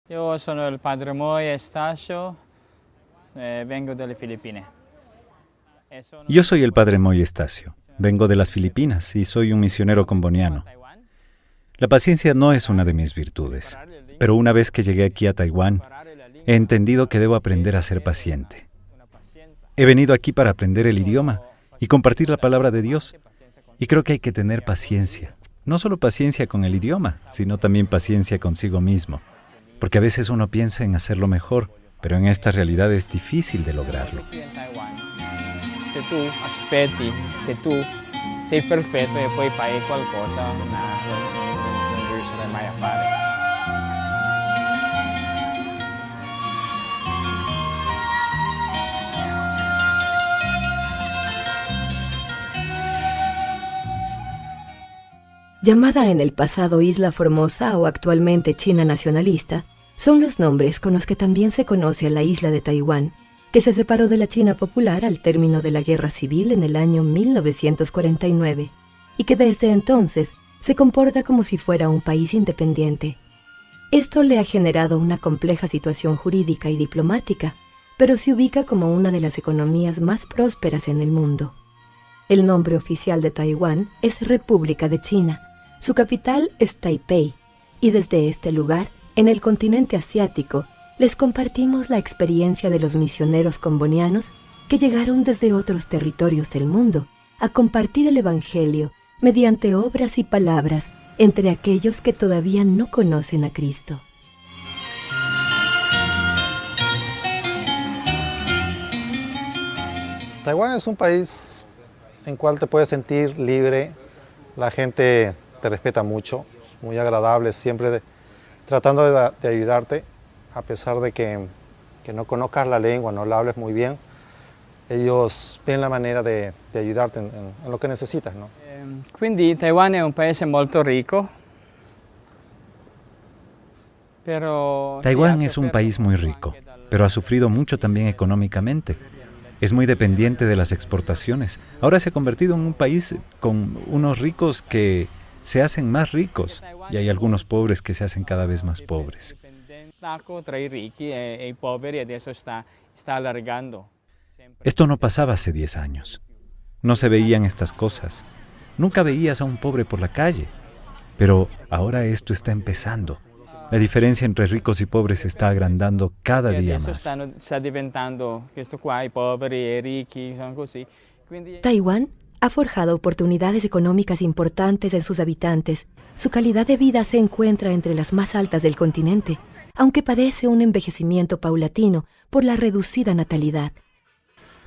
Io sono il padre Moy Estacio, vengo dalle Filippine. Yo soy el padre Moy Estacio. Vengo de las Filipinas y soy un misionero comboniano. La paciencia no es una de mis virtudes, pero una vez que llegué aquí a Taiwán, he entendido que debo aprender a ser paciente. He venido aquí para aprender el idioma y compartir la palabra de Dios. Y creo que hay que tener paciencia. No solo paciencia con el idioma, sino también paciencia consigo mismo. Porque a veces uno piensa en hacerlo mejor, pero en esta realidad es difícil de lograrlo. Se tu aspetti che tu sei perfetto e poi fai qualcosa, non riuscirai mai a fare. Llamada en el pasado Isla Formosa o actualmente China nacionalista, son los nombres con los que también se conoce a la isla de Taiwán, que se separó de la China popular al término de la Guerra Civil en el año 1949, y que desde entonces se comporta como si fuera un país independiente. Esto le ha generado una compleja situación jurídica y diplomática, pero se ubica como una de las economías más prósperas en el mundo. El nombre oficial de Taiwán es República de China. Su capital es Taipei, y desde este lugar, en el continente asiático, les compartimos la experiencia de los misioneros combonianos que llegaron desde otros territorios del mundo a compartir el Evangelio mediante obras y palabras entre aquellos que todavía no conocen a Cristo. Taiwán es un país en el cual te puedes sentir libre, la gente te respeta mucho, muy agradable, siempre tratando de ayudarte, a pesar de que no conozcas la lengua, no la hables muy bien, ellos ven la manera de ayudarte en lo que necesitas, ¿no? Quindi Taiwan è un paese molto ricco. Taiwán es un país muy rico, pero ha sufrido mucho también económicamente. Es muy dependiente de las exportaciones. Ahora se ha convertido en un país con unos ricos que se hacen más ricos y hay algunos pobres que se hacen cada vez más pobres. Esto no pasaba hace 10 años. No se veían estas cosas. Nunca veías a un pobre por la calle. Pero ahora esto está empezando. La diferencia entre ricos y pobres se está agrandando cada día más. Taiwán ha forjado oportunidades económicas importantes en sus habitantes. Su calidad de vida se encuentra entre las más altas del continente, aunque padece un envejecimiento paulatino por la reducida natalidad.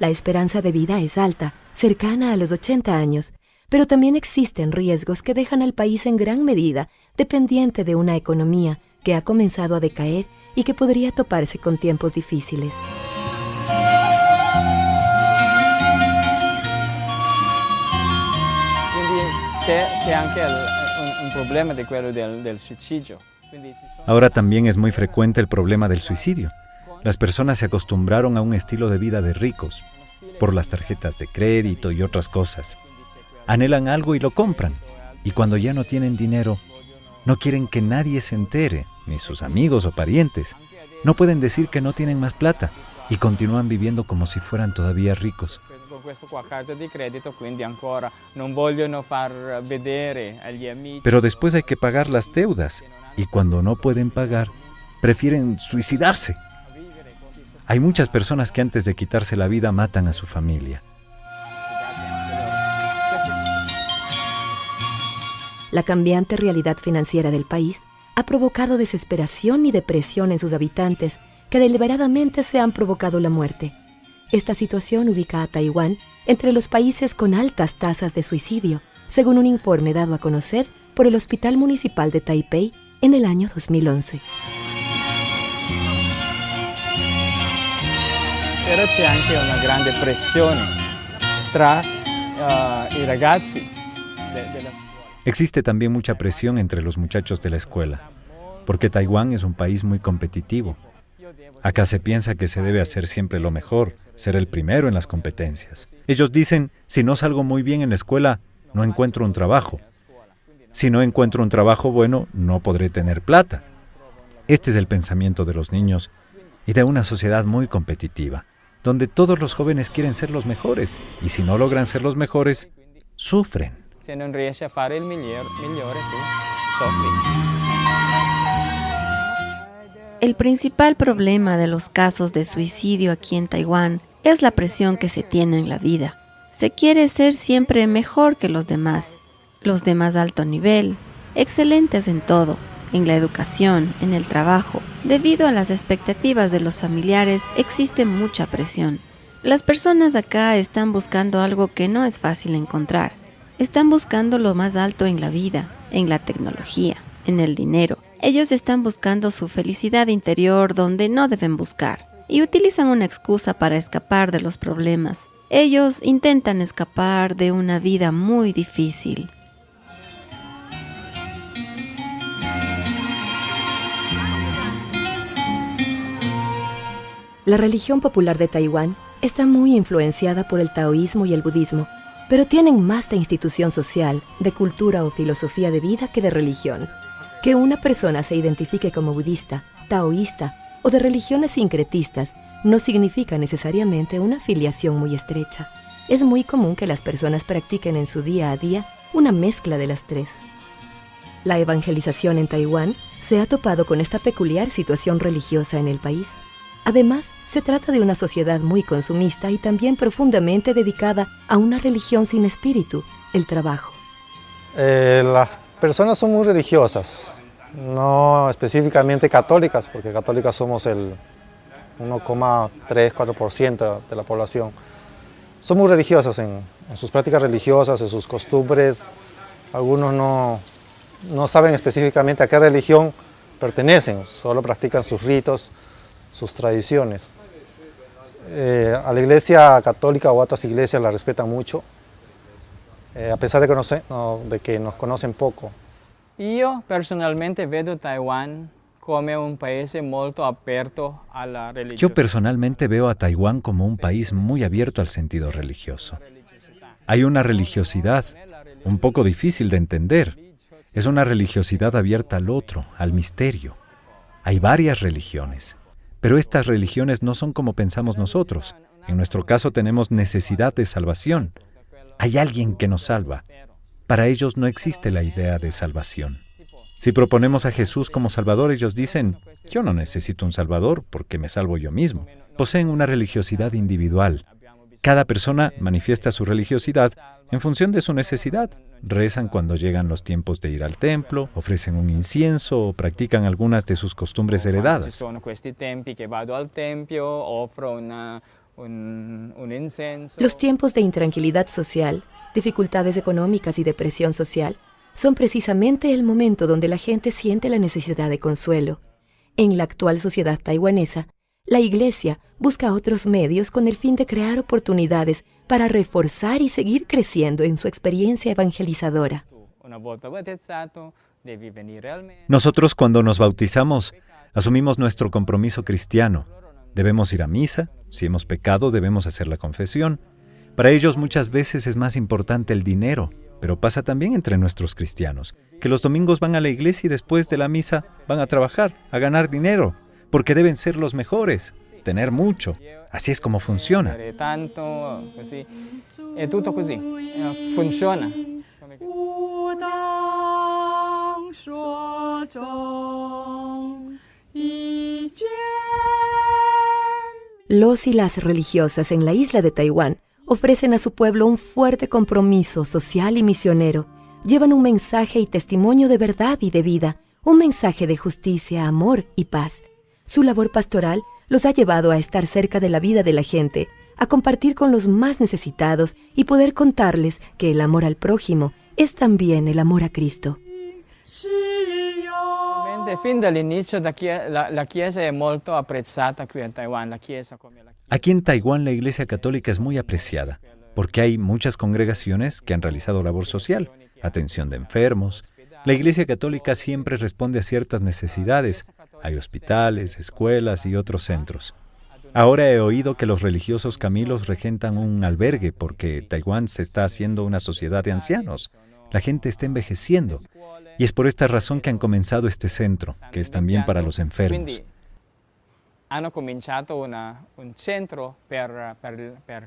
La esperanza de vida es alta, cercana a los 80 años, pero también existen riesgos que dejan al país en gran medida dependiente de una economía que ha comenzado a decaer y que podría toparse con tiempos difíciles. C'è anche un problema di quello del suicidio. Ahora también es muy frecuente el problema del suicidio. Las personas se acostumbraron a un estilo de vida de ricos, por las tarjetas de crédito y otras cosas. Anhelan algo y lo compran, y cuando ya no tienen dinero, no quieren que nadie se entere, ni sus amigos o parientes. No pueden decir que no tienen más plata, y continúan viviendo como si fueran todavía ricos. Pero después hay que pagar las deudas, y cuando no pueden pagar, prefieren suicidarse. Hay muchas personas que antes de quitarse la vida matan a su familia. La cambiante realidad financiera del país ha provocado desesperación y depresión en sus habitantes que deliberadamente se han provocado la muerte. Esta situación ubica a Taiwán entre los países con altas tasas de suicidio, según un informe dado a conocer por el Hospital Municipal de Taipei en el año 2011. Però c'è anche una grande pressione tra i ragazzi della scuola. Existe también mucha presión entre los muchachos de la escuela, porque Taiwán es un país muy competitivo. Acá se piensa que se debe hacer siempre lo mejor, ser el primero en las competencias. Ellos dicen, si no salgo muy bien en la escuela, no encuentro un trabajo. Si no encuentro un trabajo bueno, no podré tener plata. Este es el pensamiento de los niños y de una sociedad muy competitiva, donde todos los jóvenes quieren ser los mejores, y si no logran ser los mejores, sufren. Se non riesci a fare il migliore, tu soffri. El principal problema de los casos de suicidio aquí en Taiwán es la presión que se tiene en la vida. Se quiere ser siempre mejor que los de más alto nivel, excelentes en todo, en la educación, en el trabajo. Debido a las expectativas de los familiares, existe mucha presión. Las personas acá están buscando algo que no es fácil encontrar. Están buscando lo más alto en la vida, en la tecnología, en el dinero. Ellos están buscando su felicidad interior donde no deben buscar y utilizan una excusa para escapar de los problemas. Ellos intentan escapar de una vida muy difícil. La religión popular de Taiwán está muy influenciada por el taoísmo y el budismo, pero tienen más de institución social, de cultura o filosofía de vida que de religión. Que una persona se identifique como budista, taoísta o de religiones sincretistas no significa necesariamente una filiación muy estrecha. Es muy común que las personas practiquen en su día a día una mezcla de las tres. La evangelización en Taiwán se ha topado con esta peculiar situación religiosa en el país. Además, se trata de una sociedad muy consumista y también profundamente dedicada a una religión sin espíritu, el trabajo. Las personas son muy religiosas, no específicamente católicas, porque católicas somos el 1,3-4% de la población. Son muy religiosas en sus prácticas religiosas, en sus costumbres. Algunos no saben específicamente a qué religión pertenecen, solo practican sus ritos, sus tradiciones. A la iglesia católica o a otras iglesias la respetan mucho, a pesar de que nos conocen poco. Io personalmente vedo Taiwan come un paese molto aperto alla religione. Yo personalmente veo a Taiwán como un país muy abierto al sentido religioso. Hay una religiosidad un poco difícil de entender. Es una religiosidad abierta al otro, al misterio. Hay varias religiones, pero estas religiones no son como pensamos nosotros. En nuestro caso tenemos necesidad de salvación. Hay alguien que nos salva. Para ellos no existe la idea de salvación. Si proponemos a Jesús como Salvador, ellos dicen, yo no necesito un Salvador porque me salvo yo mismo. Poseen una religiosidad individual. Cada persona manifiesta su religiosidad en función de su necesidad. Rezan cuando llegan los tiempos de ir al templo, ofrecen un incienso o practican algunas de sus costumbres heredadas. Sono questi tempi che vado al tempio, offro un incenso. Los tiempos de intranquilidad social, dificultades económicas y depresión social son precisamente el momento donde la gente siente la necesidad de consuelo. En la actual sociedad taiwanesa, la Iglesia busca otros medios con el fin de crear oportunidades para reforzar y seguir creciendo en su experiencia evangelizadora. Nosotros cuando nos bautizamos, asumimos nuestro compromiso cristiano. Debemos ir a misa, si hemos pecado debemos hacer la confesión. Para ellos muchas veces es más importante el dinero, pero pasa también entre nuestros cristianos, que los domingos van a la iglesia y después de la misa van a trabajar, a ganar dinero, porque deben ser los mejores, tener mucho. Así es como funciona. Tanto, così. È tutto così. Funziona. Los y las religiosas en la isla de Taiwán ofrecen a su pueblo un fuerte compromiso social y misionero. Llevan un mensaje y testimonio de verdad y de vida, un mensaje de justicia, amor y paz. Su labor pastoral los ha llevado a estar cerca de la vida de la gente, a compartir con los más necesitados y poder contarles que el amor al prójimo es también el amor a Cristo. Fin dall'inizio la Chiesa è molto apprezzata qui in Taiwan. Aquí en Taiwán la Iglesia Católica es muy apreciada, porque hay muchas congregaciones que han realizado labor social, atención de enfermos. La Iglesia Católica siempre responde a ciertas necesidades. Hay hospitales, escuelas y otros centros. Ahora he oído que los religiosos camilos regentan un albergue porque Taiwán se está haciendo una sociedad de ancianos. La gente está envejeciendo. Y es por esta razón que han comenzado este centro, que es también para los enfermos. Quindi hanno cominciato un centro per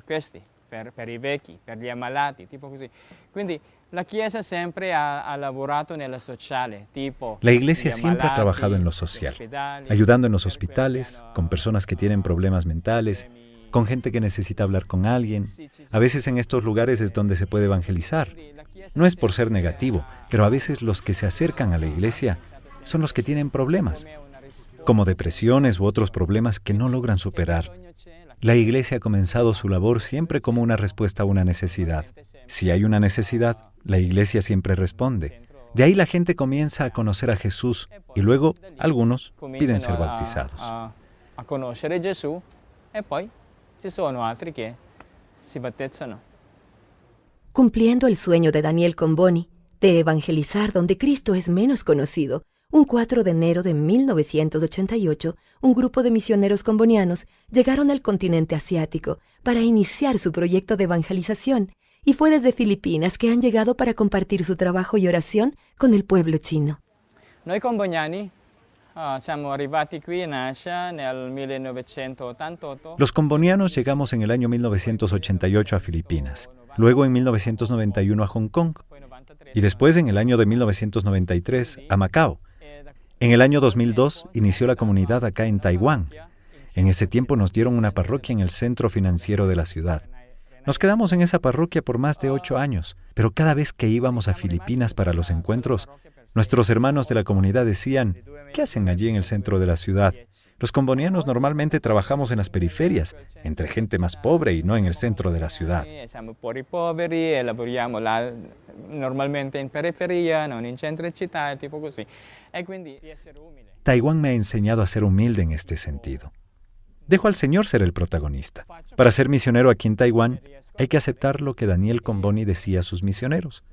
questi, per i vecchi, per gli ammalati, tipo così. Quindi la Chiesa siempre ha lavorato nella sociale, tipo La Iglesia gli siempre ha ammalati, trabajado en lo gli social, ospedali, ayudando en los per quelli che hospitales, hanno con personas que tienen problemas mentales, con gente que necesita hablar con alguien. A veces en estos lugares es donde se puede evangelizar. No es por ser negativo, pero a veces los que se acercan a la Iglesia son los que tienen problemas, como depresiones u otros problemas que no logran superar. La Iglesia ha comenzado su labor siempre como una respuesta a una necesidad. Si hay una necesidad, la Iglesia siempre responde. De ahí la gente comienza a conocer a Jesús y luego algunos piden ser bautizados. a conoscere Gesù e poi ci sono altri che si battezzano. Cumpliendo el sueño de Daniel Comboni de evangelizar donde Cristo es menos conocido, un 4 de enero de 1988, un grupo de misioneros combonianos llegaron al continente asiático para iniciar su proyecto de evangelización, y fue desde Filipinas que han llegado para compartir su trabajo y oración con el pueblo chino. Noi comboniani siamo arrivati qui in Asia nel 1988. Los combonianos llegamos en el año 1988 a Filipinas, luego en 1991 a Hong Kong y después en el año de 1993 a Macao. En el año 2002 inició la comunidad acá en Taiwán. En ese tiempo nos dieron una parroquia en el centro financiero de la ciudad. Nos quedamos en esa parroquia por más de 8 años, pero cada vez que íbamos a Filipinas para los encuentros, nuestros hermanos de la comunidad decían, ¿qué hacen allí en el centro de la ciudad? Los combonianos normalmente trabajamos en las periferias, entre gente más pobre y no en el centro de la ciudad. Siamo poveri e lavoriamo normalmente in periferia, non in centro di città, tipo così. E quindi essere umile. Taiwán me ha enseñado a ser humilde en este sentido. Dejo al Señor ser el protagonista. Para ser misionero aquí en Taiwán, hay que aceptar lo que Daniel Comboni decía a sus misioneros.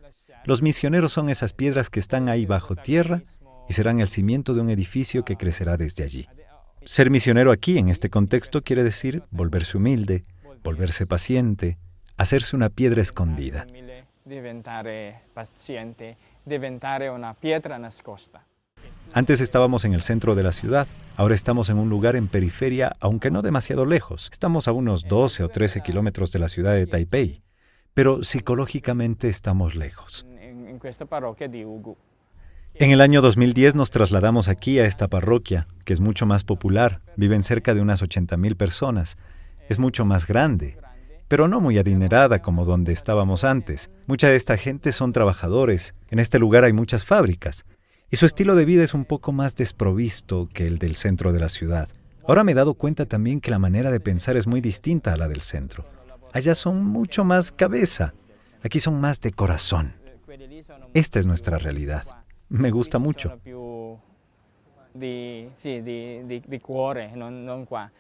Los misioneros son esas piedras que están ahí bajo tierra y serán el cimiento de un edificio que crecerá desde allí. Ser misionero aquí, en este contexto, quiere decir volverse humilde, volverse paciente, hacerse una piedra escondida. Diventare paziente, diventare una pietra nascosta. Antes estábamos en el centro de la ciudad, ahora estamos en un lugar en periferia, aunque no demasiado lejos. Estamos a unos 12 o 13 kilómetros de la ciudad de Taipei, pero psicológicamente estamos lejos. In questa parrocchia di Ugu. En el año 2010 nos trasladamos aquí a esta parroquia, que es mucho más popular, viven cerca de unas 80,000 personas, es mucho más grande, pero no muy adinerada como donde estábamos antes. Mucha de esta gente son trabajadores, en este lugar hay muchas fábricas, y su estilo de vida es un poco más desprovisto que el del centro de la ciudad. Ahora me he dado cuenta también que la manera de pensar es muy distinta a la del centro. Allá son mucho más cabeza, aquí son más de corazón. Esta es nuestra realidad. Me gusta mucho. Sono più di cuore, non qua.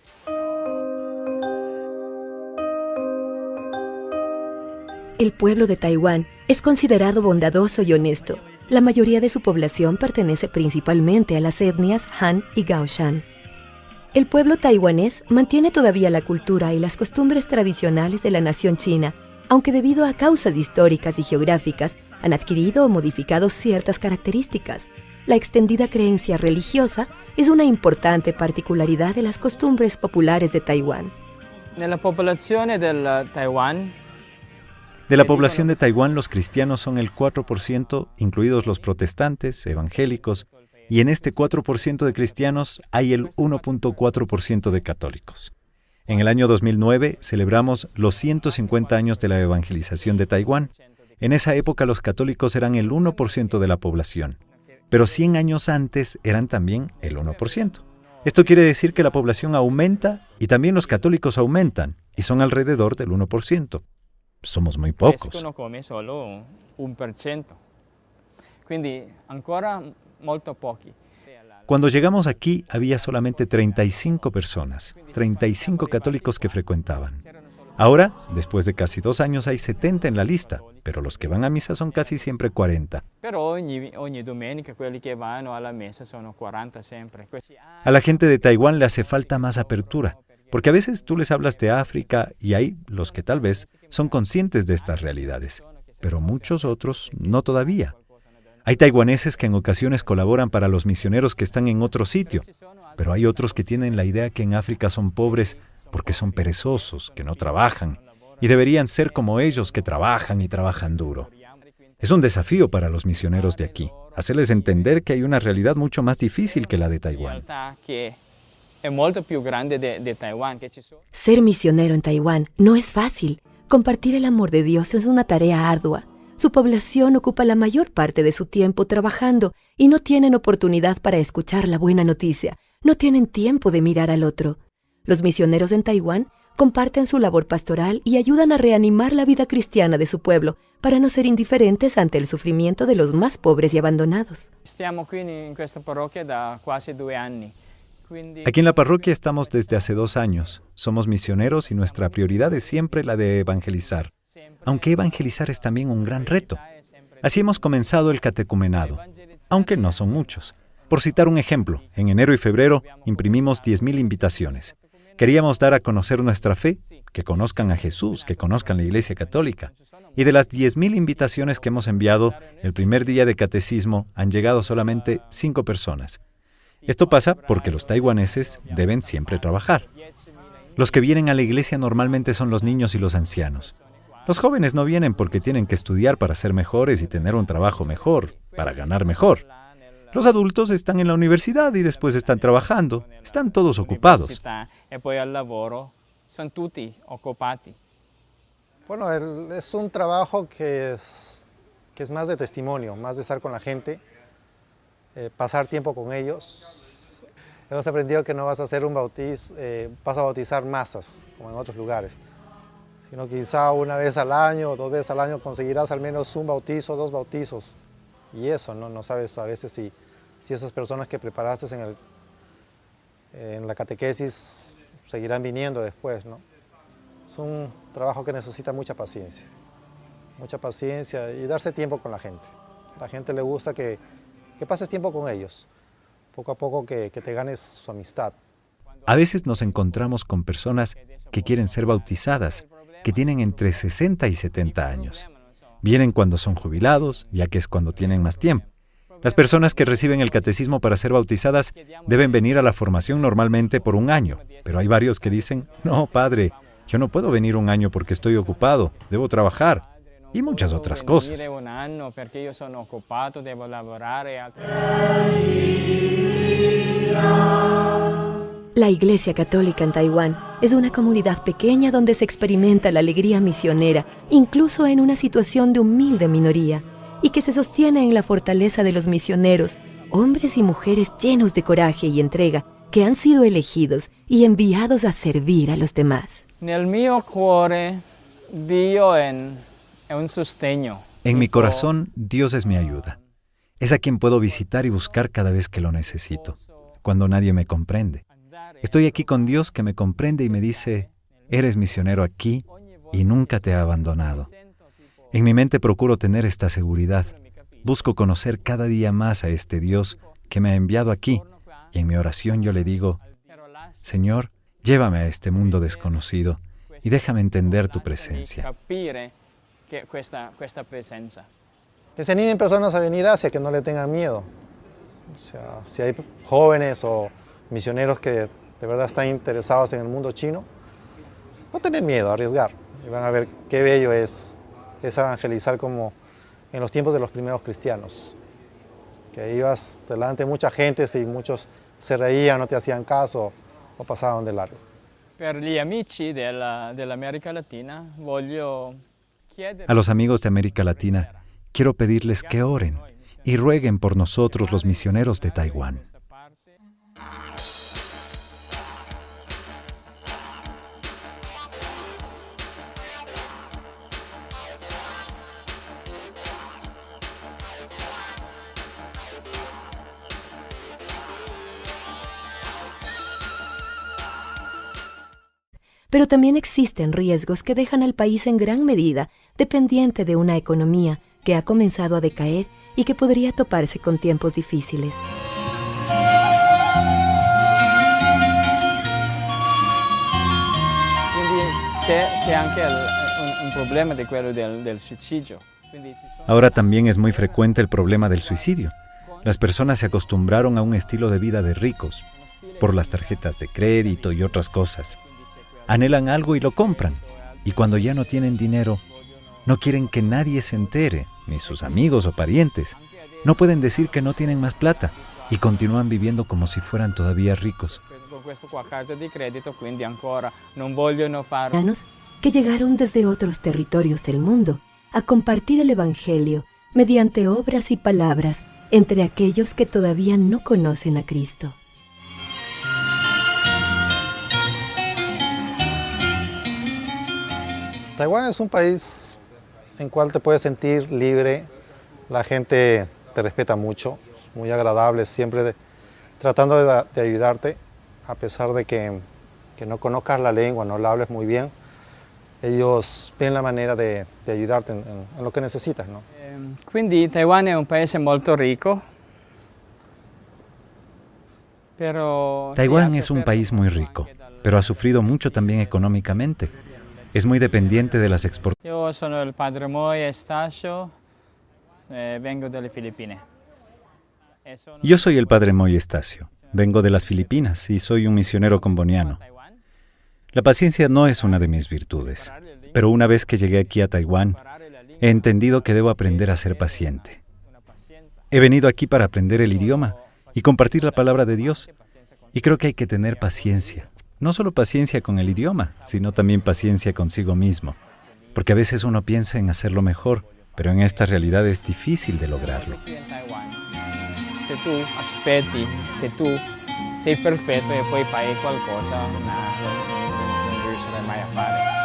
El pueblo de Taiwán es considerado bondadoso y honesto. La mayoría de su población pertenece principalmente a las etnias Han y Gaoshan. El pueblo taiwanés mantiene todavía la cultura y las costumbres tradicionales de la nación china, aunque debido a causas históricas y geográficas han adquirido o modificado ciertas características. La extendida creencia religiosa es una importante particularidad de las costumbres populares de Taiwán. Nella popolazione del Taiwan, De la población de Taiwán, los cristianos son el 4%, incluidos los protestantes, evangélicos, y en este 4% de cristianos hay el 1.4% de católicos. En el año 2009 celebramos los 150 años de la evangelización de Taiwán. En esa época los católicos eran el 1% de la población, pero 100 años antes eran también el 1%. Esto quiere decir que la población aumenta y también los católicos aumentan, y son alrededor del 1%. Somos muy pocos. crescono come solo 1%. Quindi ancora molto pochi. Cuando llegamos aquí había solamente 35 personas, 35 católicos que frecuentaban. Ahora, después de casi 2 años, hay 70 en la lista, pero los que van a misa son casi siempre 40. Però ogni domenica quelli che vanno alla messa sono 40 sempre. A la gente de Taiwán le hace falta más apertura, porque a veces tú les hablas de África y hay los que tal vez son conscientes de estas realidades, pero muchos otros no todavía. Hay taiwaneses que en ocasiones colaboran para los misioneros que están en otro sitio, pero hay otros que tienen la idea que en África son pobres porque son perezosos, que no trabajan, y deberían ser como ellos que trabajan y trabajan duro. Es un desafío para los misioneros de aquí, hacerles entender que hay una realidad mucho más difícil que la de Taiwán. Ser misionero en Taiwán no es fácil. Compartir el amor de Dios es una tarea ardua. Su población ocupa la mayor parte de su tiempo trabajando y no tienen oportunidad para escuchar la buena noticia. No tienen tiempo de mirar al otro. Los misioneros en Taiwán comparten su labor pastoral y ayudan a reanimar la vida cristiana de su pueblo para no ser indiferentes ante el sufrimiento de los más pobres y abandonados. Aquí en la parroquia estamos desde hace 2 años. Somos misioneros y nuestra prioridad es siempre la de evangelizar. Aunque evangelizar es también un gran reto. Así hemos comenzado el catecumenado, aunque no son muchos. Por citar un ejemplo, en enero y febrero imprimimos 10,000 invitaciones. Queríamos dar a conocer nuestra fe, que conozcan a Jesús, que conozcan la Iglesia Católica. Y de las 10,000 invitaciones que hemos enviado, el primer día de catecismo han llegado solamente 5 personas. Esto pasa porque los taiwaneses deben siempre trabajar. Los que vienen a la iglesia normalmente son los niños y los ancianos. Los jóvenes no vienen porque tienen que estudiar para ser mejores y tener un trabajo mejor, para ganar mejor. Los adultos están en la universidad y después están trabajando. Están todos ocupados. Bueno, es un trabajo que es más de testimonio, más de estar con la gente, pasar tiempo con ellos. Hemos aprendido que no vas a hacer un bautizo, vas a bautizar masas, como en otros lugares, sino quizá una vez al año o 2 veces al año conseguirás al menos un bautizo, 2 bautizos. Y eso, no sabes a veces si esas personas que preparaste en la catequesis seguirán viniendo después, ¿no? Es un trabajo que necesita mucha paciencia y darse tiempo con la gente. A la gente le gusta que pases tiempo con ellos, poco a poco que te ganes su amistad. A veces nos encontramos con personas que quieren ser bautizadas, que tienen entre 60 y 70 años. Vienen cuando son jubilados, ya que es cuando tienen más tiempo. Las personas que reciben el catecismo para ser bautizadas deben venir a la formación normalmente por 1 año, pero hay varios que dicen, no, padre, yo no puedo venir 1 año porque estoy ocupado, debo trabajar, y muchas otras cosas. La Iglesia Católica en Taiwán es una comunidad pequeña donde se experimenta la alegría misionera, incluso en una situación de humilde minoría, y que se sostiene en la fortaleza de los misioneros, hombres y mujeres llenos de coraje y entrega, que han sido elegidos y enviados a servir a los demás. Nel mio cuore, Dio è un sostegno. En mi corazón, Dios es mi ayuda. Es a quien puedo visitar y buscar cada vez que lo necesito, cuando nadie me comprende. Estoy aquí con Dios que me comprende y me dice, eres misionero aquí y nunca te ha abandonado. En mi mente procuro tener esta seguridad. Busco conocer cada día más a este Dios que me ha enviado aquí. Y en mi oración yo le digo, Señor, llévame a este mundo desconocido y déjame entender tu presencia. Que se animen personas a venir hacia que no le tengan miedo. O sea, si hay jóvenes o misioneros que de verdad están interesados en el mundo chino, no tener miedo, arriesgar. Y van a ver qué bello es evangelizar como en los tiempos de los primeros cristianos. Que ibas delante de mucha gente y muchos se reían, no te hacían caso o pasaban de largo. A los amigos de América Latina, quiero pedirles que oren y rueguen por nosotros los misioneros de Taiwán. Pero también existen riesgos que dejan al país en gran medida dependiente de una economía que ha comenzado a decaer y que podría toparse con tiempos difíciles. Quindi c'è anche un problema di quello del suicidio. Ahora también es muy frecuente el problema del suicidio. Las personas se acostumbraron a un estilo de vida de ricos, por las tarjetas de crédito y otras cosas. Anhelan algo y lo compran, y cuando ya no tienen dinero, no quieren que nadie se entere, ni sus amigos o parientes. No pueden decir que no tienen más plata, y continúan viviendo como si fueran todavía ricos. Que llegaron desde otros territorios del mundo a compartir el Evangelio mediante obras y palabras entre aquellos que todavía no conocen a Cristo. Taiwán es un país en cual te puedes sentir libre, la gente te respeta mucho, muy agradable, siempre tratando de ayudarte, a pesar de que no conozcas la lengua, no la hables muy bien. Ellos ven la manera de ayudarte en lo que necesitas, ¿no? Quindi Taiwan è un paese molto ricco. Taiwán es un país muy rico, pero ha sufrido mucho también económicamente. Es muy dependiente de las exportaciones. Io sono il padre Moy Estacio, vengo dalle Filippine. Yo soy el padre Moy Estacio. Vengo de las Filipinas y soy un misionero comboniano. La paciencia no es una de mis virtudes, pero una vez que llegué aquí a Taiwán, he entendido que debo aprender a ser paciente. He venido aquí para aprender el idioma y compartir la palabra de Dios. Y creo que hay que tener paciencia. No solo paciencia con el idioma, sino también paciencia consigo mismo. Porque a veces uno piensa en hacerlo mejor, pero en esta realidad es difícil de lograrlo. Se tu aspetti che tu sei perfetto e poi fai qualcosa, non riuscirai mai a fare.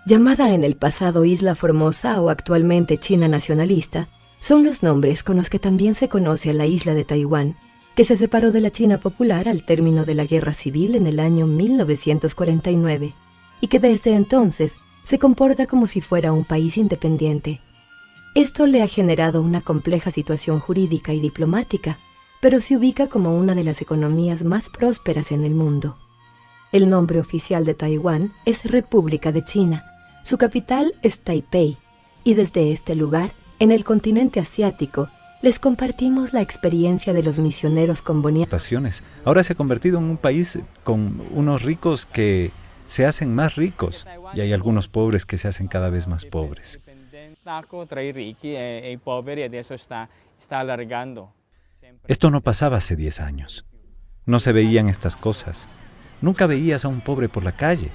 Llamada en el pasado Isla Formosa o actualmente China nacionalista, son los nombres con los que también se conoce a la isla de Taiwán, que se separó de la China popular al término de la Guerra Civil en el año 1949, y que desde entonces se comporta como si fuera un país independiente. Esto le ha generado una compleja situación jurídica y diplomática, pero se ubica como una de las economías más prósperas en el mundo. El nombre oficial de Taiwán es República de China. Su capital es Taipei, y desde este lugar, en el continente asiático, les compartimos la experiencia de los misioneros combonianos. Ahora se ha convertido en un país con unos ricos que se hacen más ricos, y hay algunos pobres que se hacen cada vez más pobres. Esto no pasaba hace 10 años. No se veían estas cosas. Nunca veías a un pobre por la calle.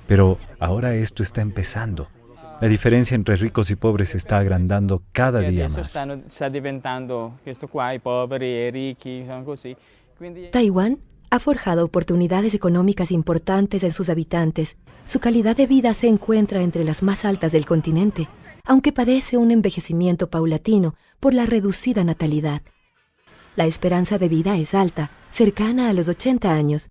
Pero ahora esto está empezando. La diferencia entre ricos y pobres se está agrandando cada día más. Taiwán ha forjado oportunidades económicas importantes en sus habitantes. Su calidad de vida se encuentra entre las más altas del continente, aunque padece un envejecimiento paulatino por la reducida natalidad. La esperanza de vida es alta, cercana a los 80 años,